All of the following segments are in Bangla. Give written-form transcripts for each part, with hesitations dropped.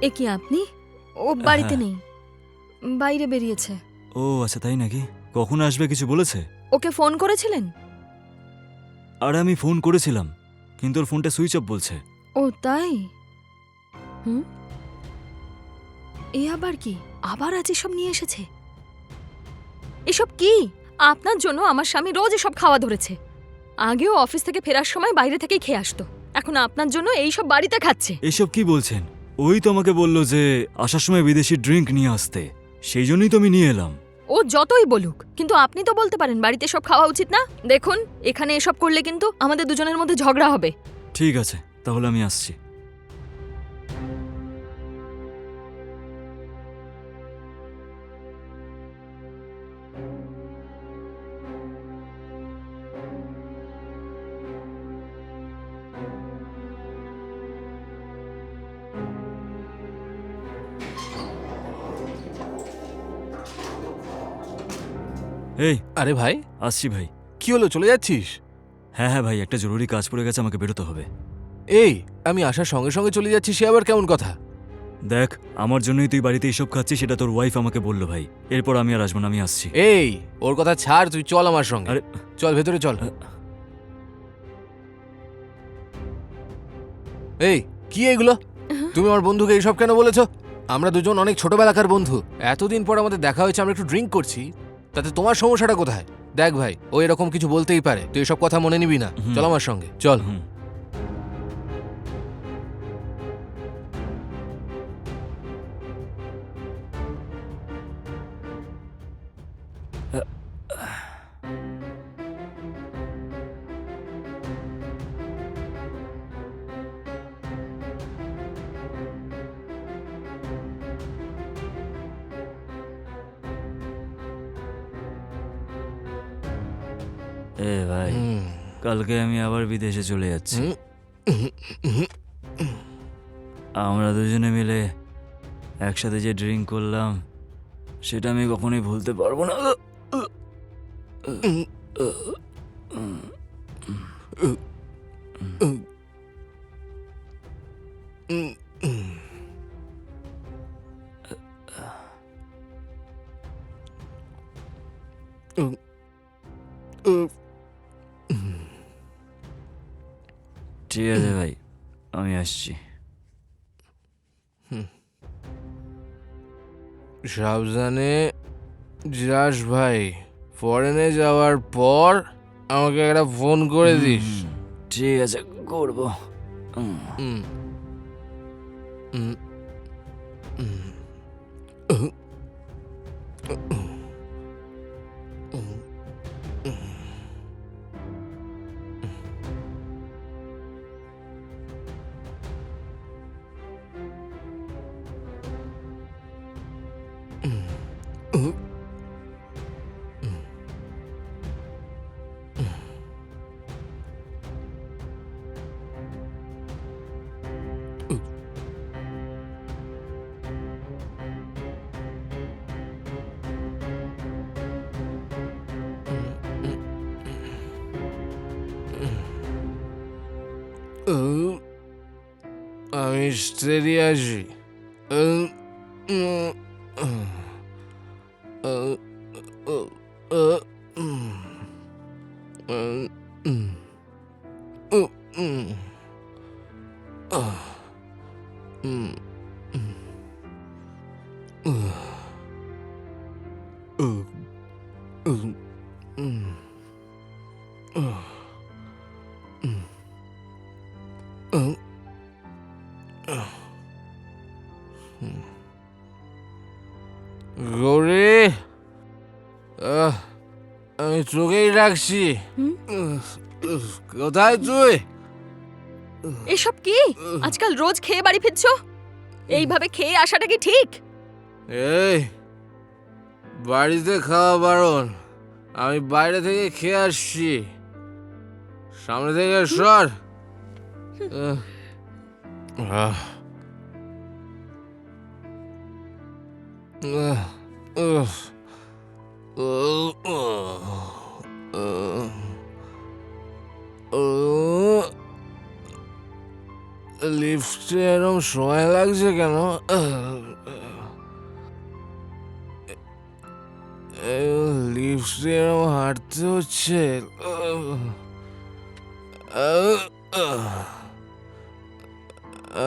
এ কি আপনি? ও বাড়িতে হ্যাঁ। নেই, বাইরে বেরিয়েছে। ও আচ্ছা, তাই নাকি? কখন আসবে কিছু বলেছে? ওকে ফোন করেছিলেন? আর আমি ফোন করেছিলাম, কিন্তু ওর ফোনটা সুইচ অফ বলছে। ও তাই? হুম, এ আবার কি? আবার আজ এসব নিয়ে এসেছে? এসব কি? আপনার জন্য আমার স্বামী রোজ এসব খাওয়া ধরেছে। আগেও অফিস থেকে ফেরার সময় বাইরে থেকেই খেয়ে আসতো, এখন আপনার জন্য এইসব বাড়িতে খাচ্ছে। এসব কি বলছেন? ওই তো আমাকে বললো যে আসার সময় বিদেশি ড্রিঙ্ক নিয়ে আসতে, সেই জন্যই তো আমি নিয়ে এলাম। ও যতই বলুক, কিন্তু আপনি তো বলতে পারেন বাড়িতে সব খাওয়া উচিত না। দেখুন, এখানে এসব করলে কিন্তু আমাদের দুজনের মধ্যে ঝগড়া হবে। ঠিক আছে, তাহলে আমি আসছি। এই, আরে ভাই, আসছি ভাই। কি হলো, চলে যাচ্ছিস? হ্যাঁ হ্যাঁ ভাই, একটা জরুরি কাজ পড়ে গেছে, আমাকে বেরোতে হবে। এই, আমি আসার সঙ্গে সঙ্গে চলে যাচ্ছি, সে আবার কেমন কথা? দেখ, আমার জন্যই তুই বাড়িতে এইসব খাচ্ছিস, সেটা তোর ওয়াইফ আমাকে বললো ভাই। এরপর আমি আর আসবো না, আমি আসছি। এই, ওর কথা ছাড়, তুই চল আমার সঙ্গে। আরে চল ভেতরে চল। এই, কি এগুলো? তুমি আমার বন্ধুকে এইসব কেন বলেছো? আমরা দুজন অনেক ছোটবেলাকার বন্ধু, এতদিন পর আমাদের দেখা হয়েছে, আমরা একটু ড্রিঙ্ক করছি, তাতে তোমার সমস্যাটা কোথায়? দেখ ভাই, ও এরকম কিছু বলতেই পারে, তুই এসব কথা মনে নিবি না। হুম। চল আমার সঙ্গে, চল। হুম। এ ভাই, হুম। কালকে আমি আবার বিদেশে চলে যাচ্ছি। হুম। আমরা দুজনে মিলে একসাথে যে ড্রিঙ্ক করলাম, সেটা আমি কখনোই ভুলতে পারবো না। ঠিক আছে ভাই, আমি আসছি। সাবধানে যাস ভাই, ফরেনে যাওয়ার পর আমাকে একটা ফোন করে দিস। হুম, ঠিক আছে, করবো। হুম। হুম। হুম। আমি স্টেডি আছি। গৌরী, আমি তোকেই ডাকছি। হুম? কোথায় তুই? এসব কি? আজকাল রোজ খেয়ে বাড়ি ফিরছো? এইভাবে খেয়ে আসাটা কি ঠিক? এই, বাড়িতে খাওয়া বারণ, আমি বাইরে থেকে খেয়ে আসছি। সামনে থেকে সর। আহ। লিফটে এরকম সময় লাগছে কেন? লিফটে এরকম হাঁটতে হচ্ছে।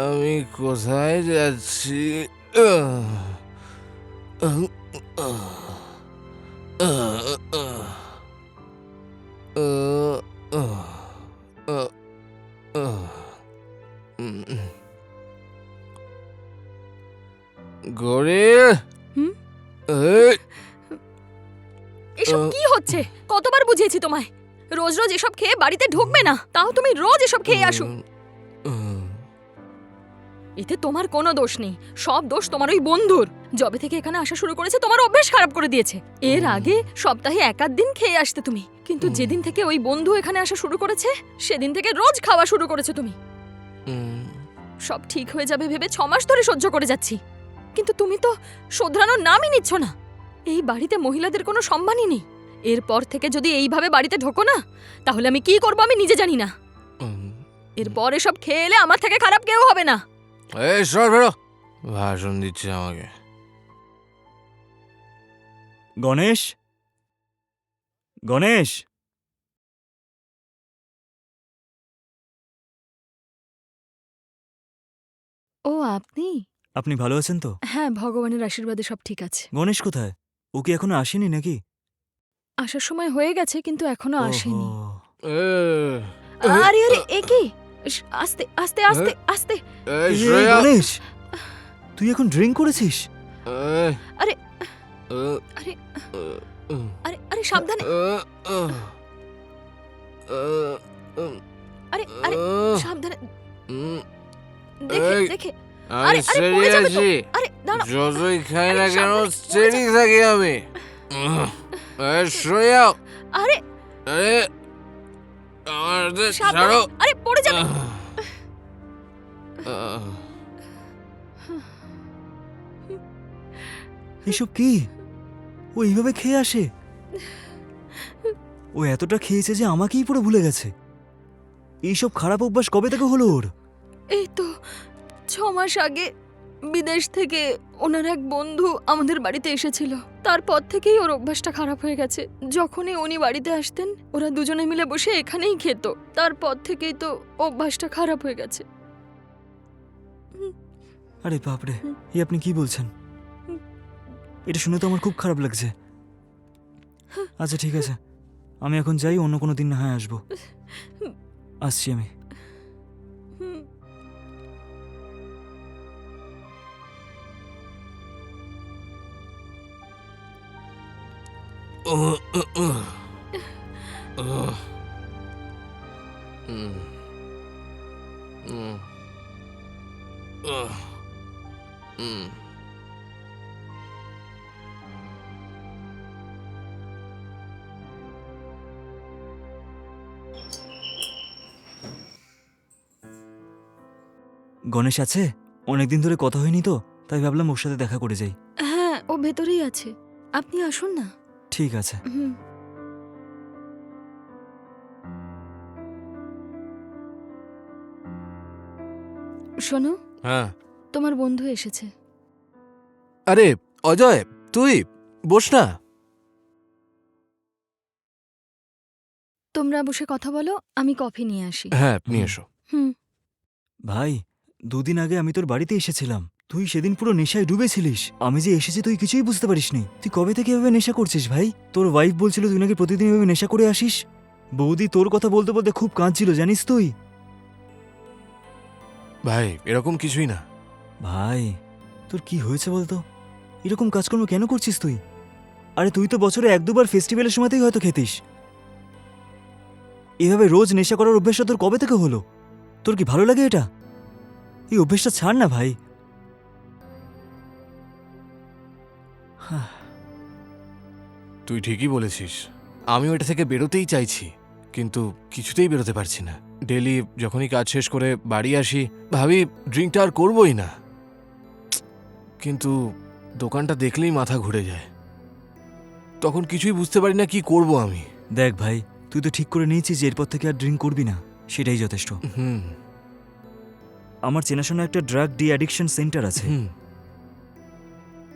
আমি কোথায় যাচ্ছি? গরিল, হুম? এই, এসব কি হচ্ছে? কতবার বুঝিয়েছি তোমায় রোজ রোজ এসব খেয়ে বাড়িতে ঢুকবে না, তাও তুমি রোজ এসব খেয়ে আসো। এতে তোমার কোনো দোষ নেই, সব দোষ তোমার ওই বন্ধুর। যবে থেকে এখানে আসা শুরু করেছে তোমার অভ্যেস খারাপ করে দিয়েছে। এর আগে সপ্তাহে এক আধ দিন খেয়ে আসতে তুমি, কিন্তু যেদিন থেকে ওই বন্ধু এখানে আসা শুরু করেছে সেদিন থেকে রোজ খাওয়া শুরু করেছো তুমি। সব ঠিক হয়ে যাবে ভেবে 6 মাস ধরে সহ্য করে যাচ্ছি, কিন্তু তুমি তো শোধরানোর নামই নিচ্ছ না। এই বাড়িতে মহিলাদের কোনো সম্মানই নেই। এরপর থেকে যদি এইভাবে বাড়িতে ঢোকো না, তাহলে আমি কি করব আমি নিজে জানি না। এরপর এসব খেয়ে এলে আমার থেকে খারাপ কেউ হবে না। এই সর বেরো, ভাষণ দিচ্ছে আমাকে। গণেশ, গণেশ, ও আপনি? আপনি ভালো আছেন তো? হ্যাঁ, ভগবানের আশীর্বাদে সব ঠিক আছে। গণেশ কোথায়? ও কি এখনো আসেনি নাকি? আসার সময় হয়ে গেছে, কিন্তু এখনো আসেনি। ওহো, আরে আরে এ কি? আস্তে আস্তে আস্তে আস্তে। এই এই শ্রেয়া, গণেশ, তুই এখন ড্রিঙ্ক করেছিস? এই, আরে আহ, আরে আহ, আরে আরে সাবধানে। আরে আরে সাবধানে, দেখে এই, দেখে। আমি আরে আরে পড়ে সেরে যাবে তো। আছি, আরে দাঁড়াও। যতই খাই না আরে কেন সাবধানে, পড়ে স্টেডি থাকি আমি। এই শ্রেয়া, আরে আরে আমার হাতে সাবধানে। ছাড়ো। আরে পড়ে যাবে। এসব কি? ও এইভাবে খেয়ে আসে? ও এতটা খেয়েছে যে আমাকেই পুরো ভুলে গেছে। এইসব খারাপ অভ্যাস কবে থেকে হলো ওর? এই তো 6 মাস আগে বিদেশ থেকে ওনার এক বন্ধু আমাদের বাড়িতে এসেছিল। তারপর থেকেই ওর অভ্যাসটা খারাপ হয়ে গেছে। যখনই উনি বাড়িতে আসতেন ওরা দুজনে মিলে বসে এখানেই খেত। তারপর থেকেই তো অভ্যাসটা খারাপ হয়ে গেছে। আরে বাপরে, এই আপনি কি বলছেন? এটা শুনে তো আমার খুব খারাপ লাগছে। আচ্ছা ঠিক আছে, আমি এখন যাই, অন্য কোনো দিন না হয় আসবো। আসছি আমি। হুম। গণেশ আছে? অনেকদিন ধরে কথা হয়নি তো, তাই ভাবলাম ওর সাথে দেখা করে যাই। হ্যাঁ, ও ভেতরেই আছে, আপনি আসুন না। ঠিক আছে। হুম। শোনো, হ্যাঁ, তোমার বন্ধু এসেছে। আরে অজয়, তুই বস না। তোমরা বসে কথা বলো, আমি কফি নিয়ে আসি। হ্যাঁ, নিয়ে এসো। হুম। ভাই, 2 দিন আগে আমি তোর বাড়িতে এসেছিলাম। তুই সেদিন পুরো নেশায় ডুবেছিলিস। আমি যে এসেছি তুই কিছুই বুঝতে পারিসনি। তুই কবে থেকে এভাবে নেশা করছিস ভাই? তোর ওয়াইফ বলছিল তুই নাকি প্রতিদিন এভাবে নেশা করে আসিস। বৌদি তোর কথা বলতে বলতে খুব কাঁদছিল, জানিস তুই? ভাই এরকম কিছুই না। ভাই, তোর কি হয়েছে বলতো? এরকম কাজকর্ম কেন করছিস তুই? আরে তুই তো বছরে 1-2বার ফেস্টিভ্যালের সময়তেই হয়তো খেতিস। এভাবে রোজ নেশা করার অভ্যেসটা তোর কবে থেকে হলো? তোর কি ভালো লাগে এটা? এই অভ্যেসটা ছাড় না ভাই। তুই ঠিকই বলেছিস, আমি ওটা থেকে বেরোতেই চাইছি, কিন্তু কিছুতেই বেরোতে পারছি না। ডেলি যখনই কাজ শেষ করে বাড়ি আসি ভাবি ড্রিঙ্কটা আর করবই না, কিন্তু দোকানটা দেখলেই মাথা ঘুরে যায়। তখন কিছুই বুঝতে পারি না কি করব আমি। দেখ ভাই, তুই তো ঠিক করে নিয়েছিস যে এরপর থেকে আর ড্রিঙ্ক করবি না, সেটাই যথেষ্ট। আমার চেনাশোনা একটা ড্রাগ ডি অ্যাডিকশন সেন্টার আছে। হুম।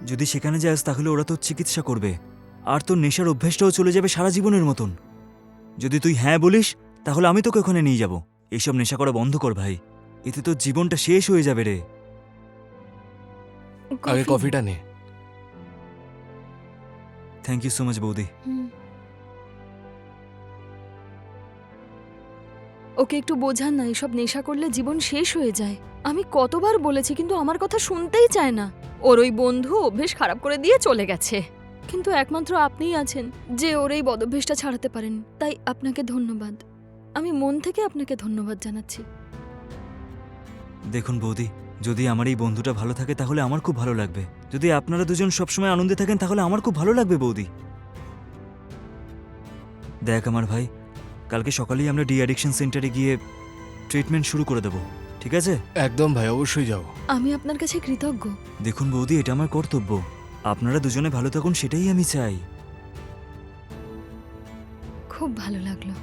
যদি সেখানে যাস তাহলে ওরা তোর চিকিৎসা করবে, আর তোর নেশার অভ্যেসটাও চলে যাবে সারা জীবনের মতন। যদি তুই হ্যাঁ বলিস তাহলে আমি তোকে ওখানে নিয়ে যাব। এইসব নেশা করা বন্ধ কর ভাই, এতে তোর জীবনটা শেষ হয়ে যাবে রে। আগে কফিটা নে। থ্যাংক ইউ সো মাচ বৌদি। হুম। ওকে একটু বোঝান না, এসব নেশা করলে জীবন শেষ হয়ে যায়। আমি কতবার বলেছি কিন্তু আমার কথা শুনতেই চায় না। ওর ওই বন্ধু অভ্যেস খারাপ করে দিয়ে চলে গেছে, কিন্তু একমাত্র আপনিই আছেন যে ওর এই বদভ্যেসটা ছাড়াতে পারেন। তাই আপনাকে ধন্যবাদ, আমি মন থেকে আপনাকে ধন্যবাদ জানাচ্ছি। দেখুন বৌদি, যদি আমার এই বন্ধুটা ভালো থাকে তাহলে আমার খুব ভালো লাগবে। যদি আপনারা দুজন সবসময় আনন্দে থাকেন তাহলে আমার খুব ভালো লাগবে বৌদি। দেখ আমার ভাই, কালকে সকালেই আমরা ডি অ্যাডিকশন সেন্টারে গিয়ে ট্রিটমেন্ট শুরু করে দেব, ঠিক আছে? একদম ভাই, অবশ্যই যাও। আমি আপনার কাছে কৃতজ্ঞ। দেখুন বৌদি, এটা আমার কর্তব্য। আপনারা দুজনে ভালো থাকুন সেটাই আমি চাই। খুব ভালো লাগলো।